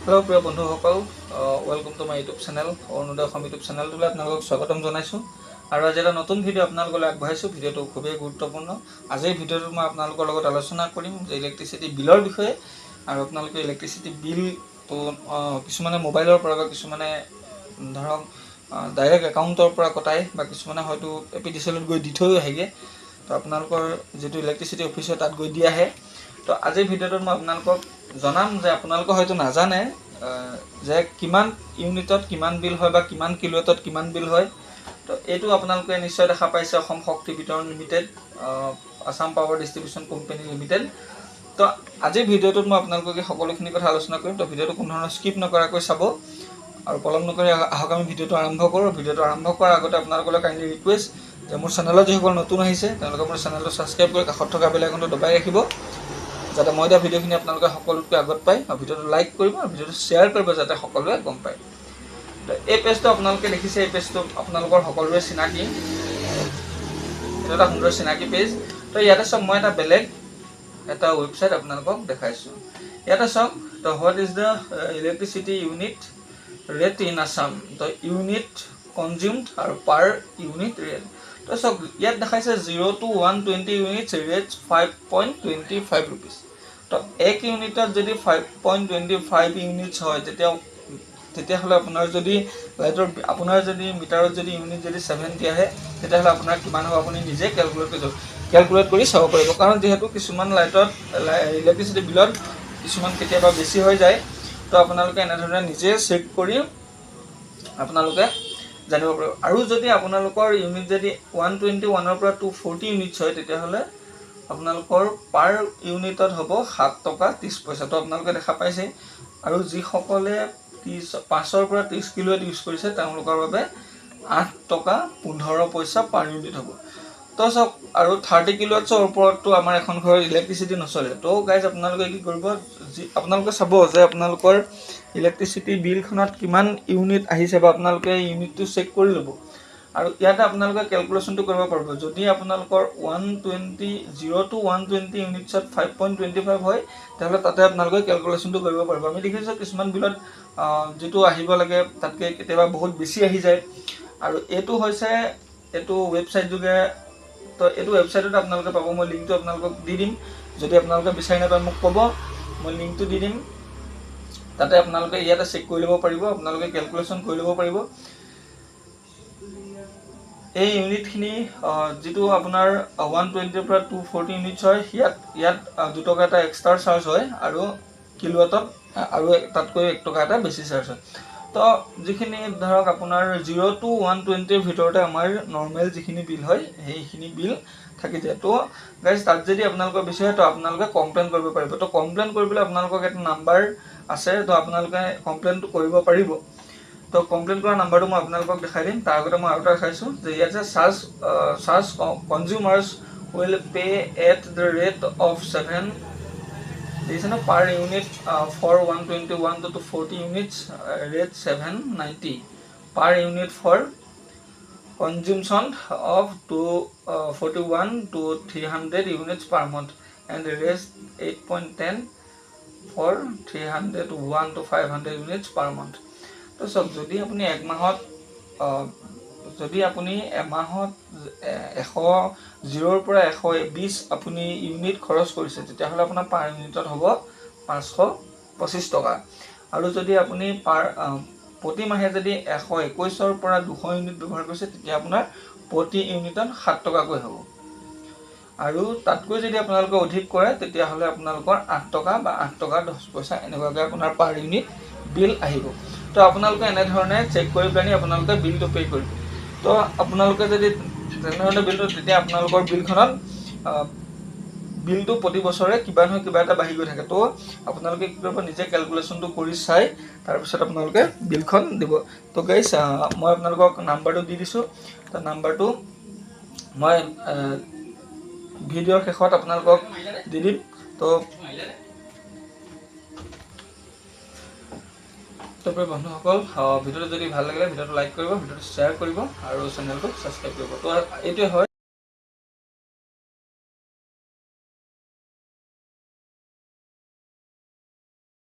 Hello' প্ৰিয় বন্ধুসকল, welcome to my YouTube channel Arunodoy Assam YouTube চেনেলটোলৈ আপোনালোকক স্বাগতম জনাইছোঁ। আৰু আজি এটা নতুন ভিডিঅ' আপোনালোকলৈ আগবঢ়াইছোঁ। ভিডিঅ'টো খুবেই গুৰুত্বপূৰ্ণ। আজিৰ ভিডিঅ'টোত মই আপোনালোকৰ লগত আলোচনা কৰিম যে ইলেক্ট্ৰিচিটি বিলৰ বিষয়ে। আৰু আপোনালোকে ইলেক্ট্ৰিচিটি বিলটো কিছুমানে মোবাইলৰ পৰা বা কিছুমানে ধৰক ডাইৰেক্ট একাউণ্টৰ পৰা কটায় বা কিছুমানে হয়তো APDCL গৈ দি থৈও আহেগৈ। তো আপোনালোকৰ যিটো ইলেক্ট্ৰিচিটি অফিচ হয় তাত গৈ দি আহে। তো আজিৰ ভিডিঅ'টোত মই আপোনালোকক জনাম যে আপোনালোকে হয়তো নাজানে যে কিমান ইউনিটত কিমান বিল হয় বা কিমান কিলোৱাটত কিমান বিল হয়। তো এইটো আপোনালোকে নিশ্চয় দেখা পাইছে, অসম শক্তি বিতৰণ limited, Assam power distribution company limited. তো আজিৰ ভিডিঅ'টোত মই আপোনালোকে সকলোখিনি কথা আলোচনা কৰিম। তো ভিডিঅ'টো কোনো ধৰণৰ স্কিপ নকৰাকৈ চাব আৰু পলম নকৰি আহক আমি ভিডিঅ'টো আৰম্ভ কৰোঁ। ভিডিঅ'টো আৰম্ভ কৰাৰ আগতে আপোনালোকলৈ কাইণ্ডলি ৰিকুৱেষ্ট যে মোৰ চেনেলত যিসকল নতুন আহিছে তেওঁলোকে মোৰ চেনেলটো ছাবস্ক্ৰাইব কৰি কাষত থকা বেল আইকনটো দবাই ৰাখিব, যাতে মই দিয়া ভিডিঅ'খিনি আপোনালোকে সকলোতকৈ আগত পায়। আৰু ভিডিঅ'টো লাইক কৰিব আৰু ভিডিঅ'টো শ্বেয়াৰ কৰিব যাতে সকলোৱে গম পায়। তো এই পেজটো আপোনালোকে দেখিছে, এই পেজটো আপোনালোকৰ সকলোৰে চিনাকি, এইটো এটা সুন্দৰ চিনাকি পেজ। তো ইয়াতে চাওক, মই এটা ৱেবছাইট আপোনালোকক দেখাইছোঁ। ইয়াতে চাওক, তো what is the electricity unit rate in Assam, তো ইউনিট কনজিউমড আৰু পাৰ ইউনিট ৰেট। তো চাওক, ইয়াত দেখাইছে 0 to 120 ইউনিটছ ৰেট 5.25 rupees। তো 1 ইউনিটত যদি 5.25 ইউনিটছ হয় তেতিয়াহ'লে আপোনাৰ যদি মিটাৰত যদি ইউনিট যদি 70 আহে তেতিয়াহ'লে আপোনাৰ কিমান হ'ব আপুনি নিজে কেলকুলেট কৰি চাব পাৰিব। কাৰণ যিহেতু কিছুমান ইলেক্ট্ৰিচিটি বিলত কিছুমান কেতিয়াবা বেছি হৈ যায়। তো আপোনালোকে এনেধৰণে নিজে চেক কৰি আপোনালোকে জানিব পাৰিব। আৰু যদি আপোনালোকৰ ইউনিট যদি 121ৰ পৰা 240 ইউনিটছ হয় তেতিয়াহ'লে আপোনালোকৰ পাৰ ইউনিটত হ'ব 7 টকা 30 পইচা। তো আপোনালোকে দেখা পাইছে। আৰু যিসকলে 5ৰ পৰা 30 কিলোৱাট ইউজ কৰিছে তেওঁলোকৰ বাবে 8 টকা 15 পইচা পাৰ ইউনিট হ'ব। তো চাওক, আৰু 30 কিলোৱাটছৰ ওপৰততো আমাৰ এখন ঘৰৰ ইলেক্ট্ৰিচিটি নচলে। তো গাইজ আপোনালোকে কি কৰিব, আপোনালোকে চাব যে আপোনালোকৰ ইলেক্ট্ৰিচিটি বিলখনত কিমান ইউনিট আহিছে বা আপোনালোকে ইউনিটটো চেক কৰি ল'ব। আৰু ইয়াতে আপোনালোকে কেলকুলেশ্যনটো কৰিব পাৰিব। যদি আপোনালোকৰ 0 to 120 ইউনিটছত 5.25 হয় তেতিয়াহ'লে তাতে আপোনালোকে কেলকুলেশ্যনটো কৰিব পাৰিব। আমি দেখিছোঁ কিছুমান বিলত যিটো আহিব লাগে তাতকৈ কেতিয়াবা বহুত বেছি আহি যায়। আৰু এইটো ৱেবছাইট যোগে, তো এইটো ৱেবছাইটত আপোনালোকে পাব। মই লিংকটো আপোনালোকক দি দিম। যদি আপোনালোকে বিচাৰি নাপায় মোক ক'ব, মই লিংকটো দি দিম। তাতে আপোনালোকে ইয়াতে চেক কৰি ল'ব পাৰিব, আপোনালোকে কেলকুলেশ্যন কৰি ল'ব পাৰিব। এই ইউনিটখিনি যিটো আপোনাৰ 120ৰ পৰা 240 ইউনিটছ হয়, ইয়াত 2 টকা এটা এক্সট্ৰা চাৰ্জ হয় আৰু কিলোৱাটত আৰু তাতকৈ 1 টকা এটা বেছি চাৰ্জ হয়। তো যিখিনি ধৰক আপোনাৰ 0 to 120ৰ ভিতৰতে আমাৰ নৰ্মেল যিখিনি বিল হয় সেইখিনি বিল থাকি যায়। তো গাইজ তাত যদি আপোনালোকৰ বেছি হয় তো আপোনালোকে কমপ্লেইন কৰিব পাৰিব। তো কমপ্লেইন কৰিবলৈ আপোনালোকক এটা নাম্বাৰ আছে, তো আপোনালোকে কমপ্লেইনটো কৰিব পাৰিব। তো কমপ্লেইন কৰা নাম্বাৰটো মই আপোনালোকক দেখাই দিম। তাৰ আগতে মই আৰু এটা দেখাইছোঁ যে ইয়াত যে charge consumers will pay at the rate of 7 দিছে ন per unit for 121 to 240 units rate 790 per unit for consumption of 241 to 300 units per month and the rest 8.10 for 301 to 500 units per month. তো চাওক, যদি আপুনি এমাহত 0ৰ পৰা 120 আপুনি unit খৰচ কৰিছে তেতিয়াহ'লে আপোনাৰ পাৰ ইউনিটত হ'ব 525 টকা। আৰু যদি আপুনি প্ৰতি মাহে যদি 121ৰ পৰা 200 ইউনিট ব্যৱহাৰ কৰিছে তেতিয়া আপোনাৰ প্ৰতি ইউনিটত 7 টকাকৈ হ'ব। আৰু তাতকৈ যদি আপোনালোকে অধিক কৰে তেতিয়াহ'লে আপোনালোকৰ 8 টকা বা 8 টকা 10 পইচা এনেকুৱাকৈ আপোনাৰ পাৰ ইউনিট বিল আহিব। তো আপোনালোকে এনেধৰণে চেক কৰি পেলাই আপোনালোকে বিলটো পে' কৰিব। তো আপোনালোকে যদি তেনেধৰণে তেতিয়া আপোনালোকৰ বিলটো প্ৰতি বছৰে কিবা নহয় কিবা এটা বাঢ়ি গৈ থাকে। তো আপোনালোকে কি কৰিব, নিজে কেলকুলেশ্যনটো কৰি চাই তাৰপিছত আপোনালোকে বিলখন দিব। তো গাইজ মই আপোনালোকক নাম্বাৰটো দি দিছোঁ। তো নাম্বাৰটো মই ভিডিঅ'ৰ শেষত আপোনালোকক দি দিম। তো প্ৰিয় বন্ধুসকল, ভিডিঅ'টো যদি ভাল লাগিলে ভিডিঅ'টো লাইক কৰিব, ভিডিঅ'টো শ্বেয়াৰ কৰিব আৰু চেনেলটো ছাবস্ক্ৰাইব কৰিব। তো এইটোৱে হয়